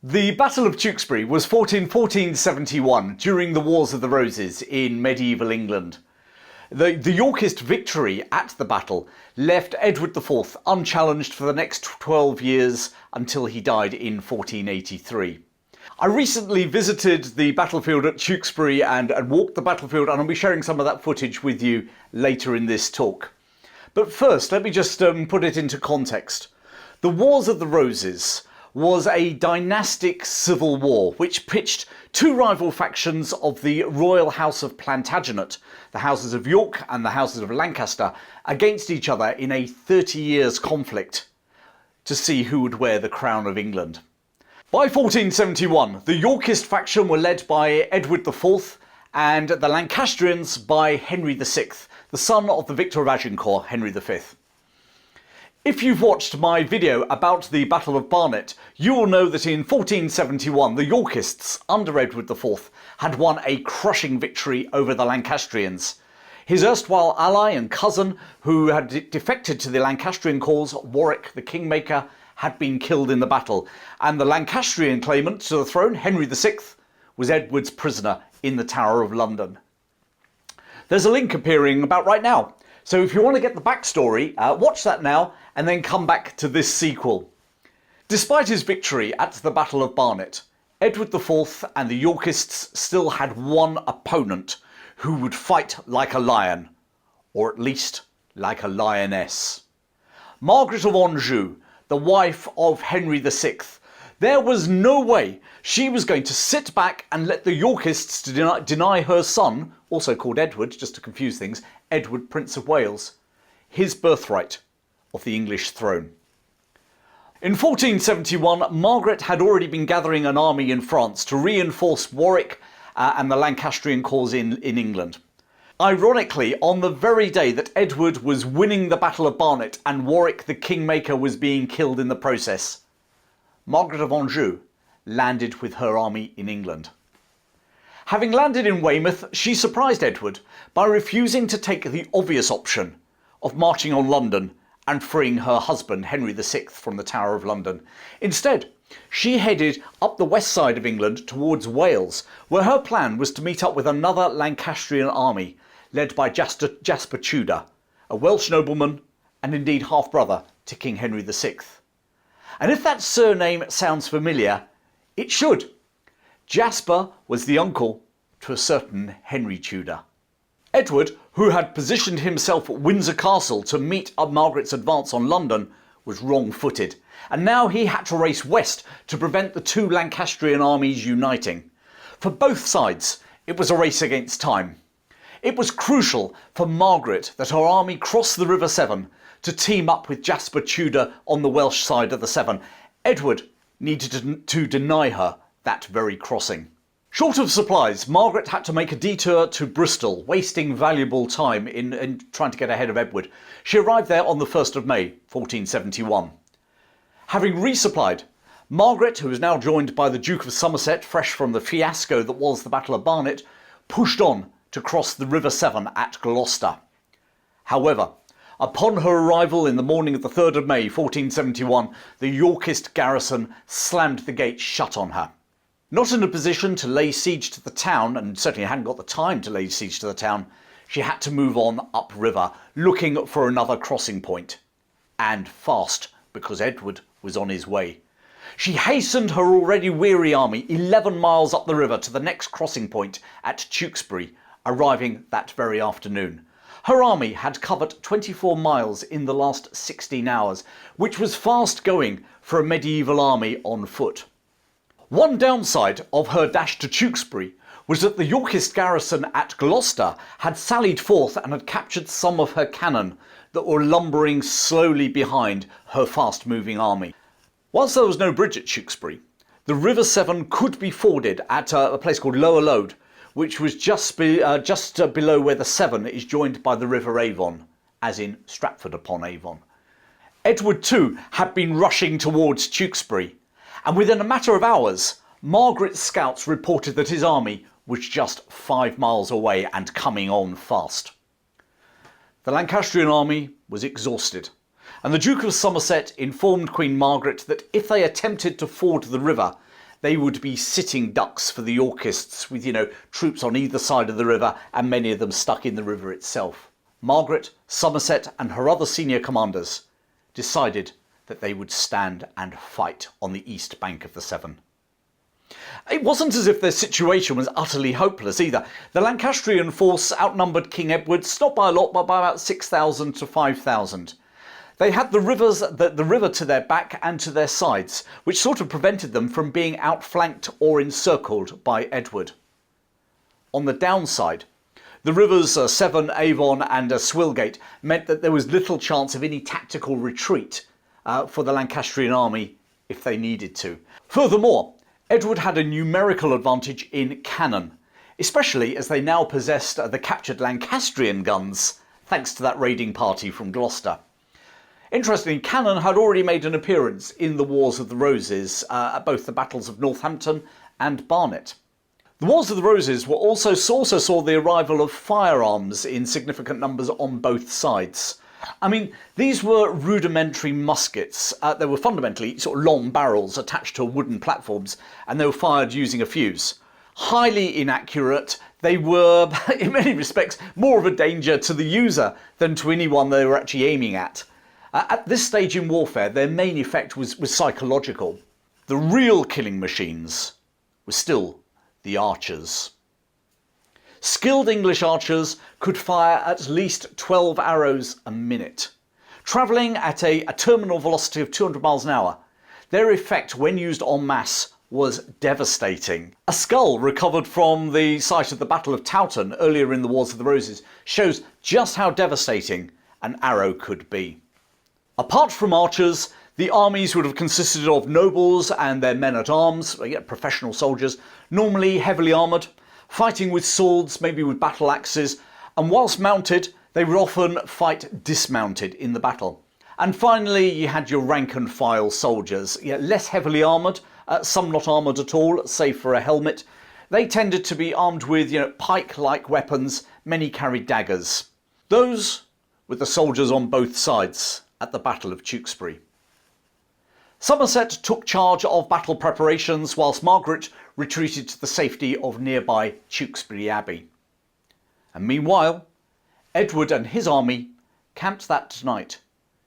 The Battle of Tewkesbury was fought in 1471 during the Wars of the Roses in medieval England. The Yorkist victory at the battle left Edward IV unchallenged for the next 12 years until he died in 1483. I recently visited the battlefield at Tewkesbury and walked the battlefield, and I'll be sharing some of that footage with you later in this talk. But first, let me just put it into context. The Wars of the Roses was a dynastic civil war which pitched two rival factions of the royal house of Plantagenet, the houses of York and the houses of Lancaster, against each other in a 30 years conflict to see who would wear the crown of England. By 1471, the Yorkist faction were led by Edward IV and the Lancastrians by Henry VI, the son of the Victor of Agincourt, Henry V. If you've watched my video about the Battle of Barnet, you will know that in 1471 the Yorkists under Edward IV had won a crushing victory over the Lancastrians. His erstwhile ally and cousin, who had defected to the Lancastrian cause, Warwick the Kingmaker, had been killed in the battle, and the Lancastrian claimant to the throne, Henry VI, was Edward's prisoner in the Tower of London. There's a link appearing about right now, so if you want to get the backstory, watch that now and then come back to this sequel. Despite his victory at the Battle of Barnet, Edward IV and the Yorkists still had one opponent who would fight like a lion, or at least like a lioness. Margaret of Anjou, the wife of Henry VI. There was no way she was going to sit back and let the Yorkists deny her son, also called Edward, just to confuse things, Edward, Prince of Wales, his birthright of the English throne. In 1471, Margaret had already been gathering an army in France to reinforce Warwick and the Lancastrian cause in England. Ironically, on the very day that Edward was winning the Battle of Barnet and Warwick the Kingmaker was being killed in the process, Margaret of Anjou landed with her army in England. Having landed in Weymouth, she surprised Edward by refusing to take the obvious option of marching on London and freeing her husband, Henry VI, from the Tower of London. Instead, she headed up the west side of England towards Wales, where her plan was to meet up with another Lancastrian army led by Jasper Tudor, a Welsh nobleman and indeed half-brother to King Henry VI. And if that surname sounds familiar, it should. Jasper was the uncle to a certain Henry Tudor. Edward, who had positioned himself at Windsor Castle to meet up Margaret's advance on London, was wrong-footed, and now he had to race west to prevent the two Lancastrian armies uniting. For both sides, it was a race against time. It was crucial for Margaret that her army cross the River Severn to team up with Jasper Tudor on the Welsh side of the Severn. Edward needed to deny her that very crossing. Short of supplies, Margaret had to make a detour to Bristol, wasting valuable time in trying to get ahead of Edward. She arrived there on the 1st of May, 1471. Having resupplied, Margaret, who was now joined by the Duke of Somerset, fresh from the fiasco that was the Battle of Barnet, pushed on to cross the River Severn at Gloucester. However, upon her arrival in the morning of the 3rd of May 1471, the Yorkist garrison slammed the gates shut on her. Not in a position to lay siege to the town, and certainly hadn't got the time to lay siege to the town, she had to move on upriver, looking for another crossing point. And fast, because Edward was on his way. She hastened her already weary army 11 miles up the river to the next crossing point at Tewkesbury, arriving that very afternoon. Her army had covered 24 miles in the last 16 hours, which was fast going for a medieval army on foot. One downside of her dash to Tewkesbury was that the Yorkist garrison at Gloucester had sallied forth and had captured some of her cannon that were lumbering slowly behind her fast-moving army. Whilst there was no bridge at Tewkesbury, the River Severn could be forded at a place called Lower Lode, which was just below where the Severn is joined by the River Avon, as in Stratford-upon-Avon. Edward too had been rushing towards Tewkesbury, and within a matter of hours, Margaret's scouts reported that his army was just 5 miles away and coming on fast. The Lancastrian army was exhausted, and the Duke of Somerset informed Queen Margaret that if they attempted to ford the river, they would be sitting ducks for the Yorkists with, troops on either side of the river and many of them stuck in the river itself. Margaret, Somerset and her other senior commanders decided that they would stand and fight on the east bank of the Severn. It wasn't as if their situation was utterly hopeless either. The Lancastrian force outnumbered King Edward's, not by a lot, but by about 6,000 to 5,000. They had the river to their back and to their sides, which sort of prevented them from being outflanked or encircled by Edward. On the downside, the rivers Severn, Avon and Swilgate meant that there was little chance of any tactical retreat for the Lancastrian army if they needed to. Furthermore, Edward had a numerical advantage in cannon, especially as they now possessed the captured Lancastrian guns, thanks to that raiding party from Gloucester. Interestingly, cannon had already made an appearance in the Wars of the Roses at both the battles of Northampton and Barnet. The Wars of the Roses also saw the arrival of firearms in significant numbers on both sides. I mean, these were rudimentary muskets. They were fundamentally sort of long barrels attached to wooden platforms, and they were fired using a fuse. Highly inaccurate, they were, in many respects, more of a danger to the user than to anyone they were actually aiming at. At this stage in warfare, their main effect was psychological. The real killing machines were still the archers. Skilled English archers could fire at least 12 arrows a minute. Travelling at a terminal velocity of 200 miles an hour, their effect when used en masse was devastating. A skull recovered from the site of the Battle of Tewkesbury earlier in the Wars of the Roses shows just how devastating an arrow could be. Apart from archers, the armies would have consisted of nobles and their men-at-arms, professional soldiers, normally heavily armoured, fighting with swords, maybe with battle axes, and whilst mounted, they would often fight dismounted in the battle. And finally, you had your rank and file soldiers, less heavily armoured, some not armoured at all, save for a helmet. They tended to be armed with, pike-like weapons, many carried daggers. Those were the soldiers on both sides at the Battle of Tewkesbury. Somerset took charge of battle preparations whilst Margaret retreated to the safety of nearby Tewkesbury Abbey. And meanwhile, Edward and his army camped that night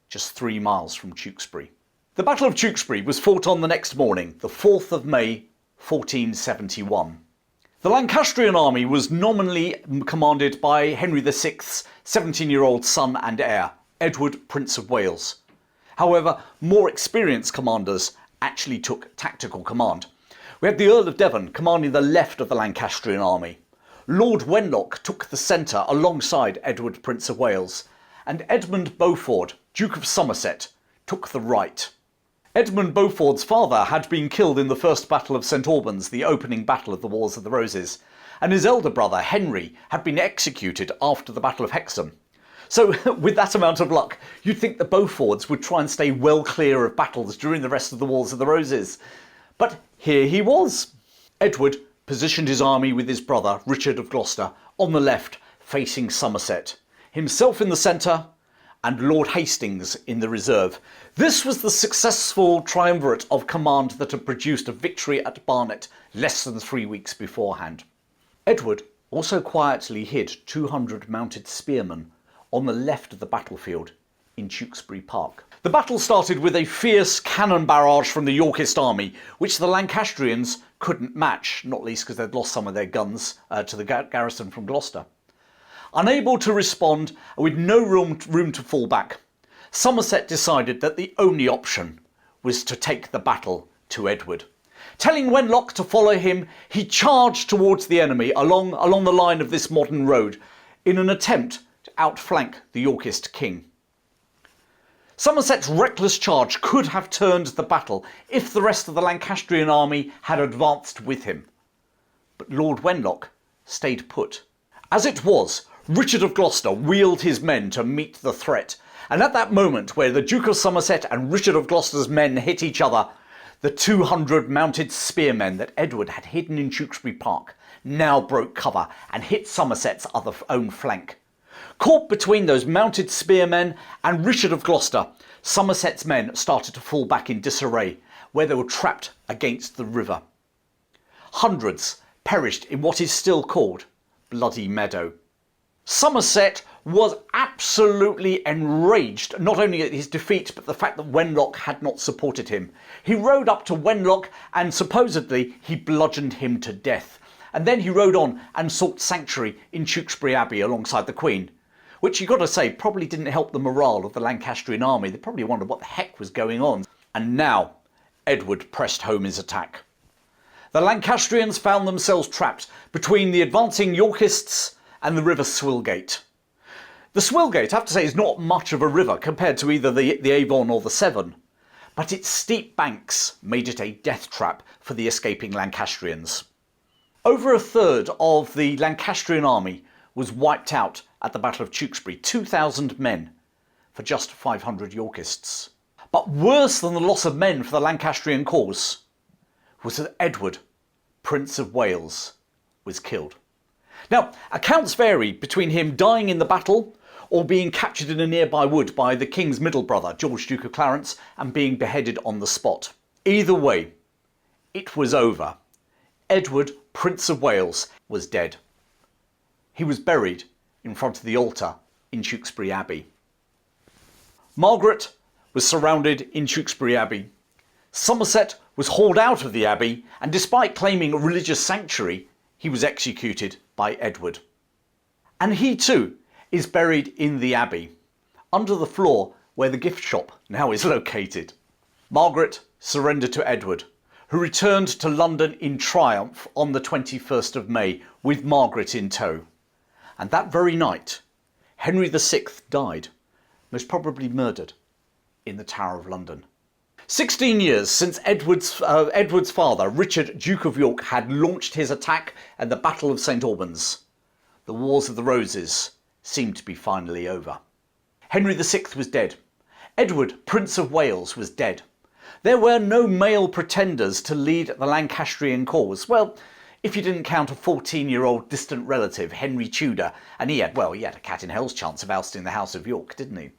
just 3 miles from Tewkesbury. The Battle of Tewkesbury was fought on the next morning, the 4th of May, 1471. The Lancastrian army was nominally commanded by Henry VI's 17-year-old son and heir, Edward, Prince of Wales. However, more experienced commanders actually took tactical command. We had the Earl of Devon commanding the left of the Lancastrian army. Lord Wenlock took the centre alongside Edward, Prince of Wales, and Edmund Beaufort, Duke of Somerset, took the right. Edmund Beaufort's father had been killed in the First Battle of St Albans, the opening battle of the Wars of the Roses, and his elder brother, Henry, had been executed after the Battle of Hexham. So, with that amount of luck, you'd think the Beauforts would try and stay well clear of battles during the rest of the Wars of the Roses. But here he was. Edward positioned his army with his brother, Richard of Gloucester, on the left, facing Somerset, himself in the centre, and Lord Hastings in the reserve. This was the successful triumvirate of command that had produced a victory at Barnet less than 3 weeks beforehand. Edward also quietly hid 200 mounted spearmen on the left of the battlefield in Tewkesbury Park. The battle started with a fierce cannon barrage from the Yorkist army, which the Lancastrians couldn't match, not least because they'd lost some of their guns to the garrison from Gloucester. Unable to respond, with no room to fall back, Somerset decided that the only option was to take the battle to Edward. Telling Wenlock to follow him, he charged towards the enemy along the line of this modern road in an attempt to outflank the Yorkist king. Somerset's reckless charge could have turned the battle if the rest of the Lancastrian army had advanced with him. But Lord Wenlock stayed put. As it was, Richard of Gloucester wheeled his men to meet the threat, and at that moment where the Duke of Somerset and Richard of Gloucester's men hit each other, the 200 mounted spearmen that Edward had hidden in Tewkesbury Park now broke cover and hit Somerset's own flank. Caught between those mounted spearmen and Richard of Gloucester, Somerset's men started to fall back in disarray, where they were trapped against the river. Hundreds perished in what is still called Bloody Meadow. Somerset was absolutely enraged, not only at his defeat, but the fact that Wenlock had not supported him. He rode up to Wenlock and supposedly he bludgeoned him to death. And then he rode on and sought sanctuary in Tewkesbury Abbey alongside the Queen, which you've got to say probably didn't help the morale of the Lancastrian army. They probably wondered what the heck was going on. And now Edward pressed home his attack. The Lancastrians found themselves trapped between the advancing Yorkists and the river Swillgate. The Swillgate, I have to say, is not much of a river compared to either the Avon or the Severn, but its steep banks made it a death trap for the escaping Lancastrians. Over a third of the Lancastrian army was wiped out at the Battle of Tewkesbury, 2,000 men for just 500 Yorkists. But worse than the loss of men for the Lancastrian cause was that Edward, Prince of Wales, was killed. Now, accounts vary between him dying in the battle or being captured in a nearby wood by the king's middle brother, George, Duke of Clarence, and being beheaded on the spot. Either way, it was over. Edward, Prince of Wales, was dead. He was buried in front of the altar in Tewkesbury Abbey. Margaret was surrounded in Tewkesbury Abbey. Somerset was hauled out of the abbey, and despite claiming a religious sanctuary, he was executed by Edward. And he too is buried in the abbey, under the floor where the gift shop now is located. Margaret surrendered to Edward, who returned to London in triumph on the 21st of May with Margaret in tow. And that very night, Henry VI died, most probably murdered, in the Tower of London. 16 years since Edward's father, Richard, Duke of York, had launched his attack at the Battle of St Albans. The Wars of the Roses seemed to be finally over. Henry VI was dead. Edward, Prince of Wales, was dead. There were no male pretenders to lead the Lancastrian cause. Well, if you didn't count a 14-year-old distant relative, Henry Tudor, and he had a cat in hell's chance of ousting the House of York, didn't he?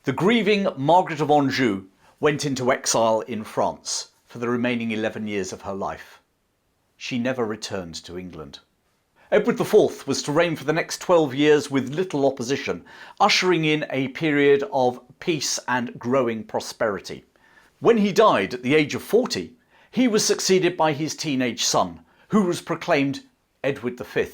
The grieving Margaret of Anjou went into exile in France for the remaining 11 years of her life. She never returned to England. Edward IV was to reign for the next 12 years with little opposition, ushering in a period of peace and growing prosperity. When he died at the age of 40, he was succeeded by his teenage son, who was proclaimed Edward V.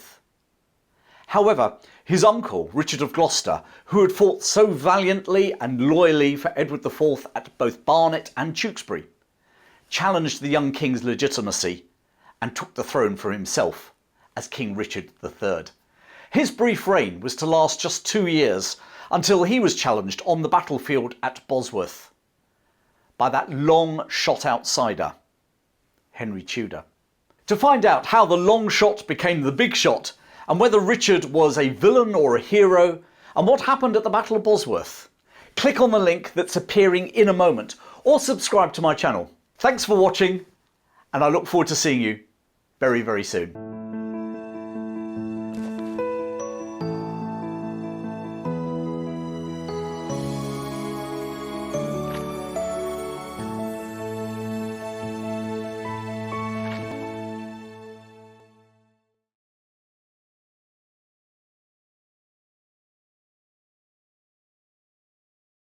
However, his uncle, Richard of Gloucester, who had fought so valiantly and loyally for Edward IV at both Barnet and Tewkesbury, challenged the young king's legitimacy and took the throne for himself as King Richard III. His brief reign was to last just 2 years until he was challenged on the battlefield at Bosworth by that long-shot outsider, Henry Tudor. To find out how the long shot became the big shot, and whether Richard was a villain or a hero, and what happened at the Battle of Bosworth, click on the link that's appearing in a moment, or subscribe to my channel. Thanks for watching, and I look forward to seeing you very, very soon.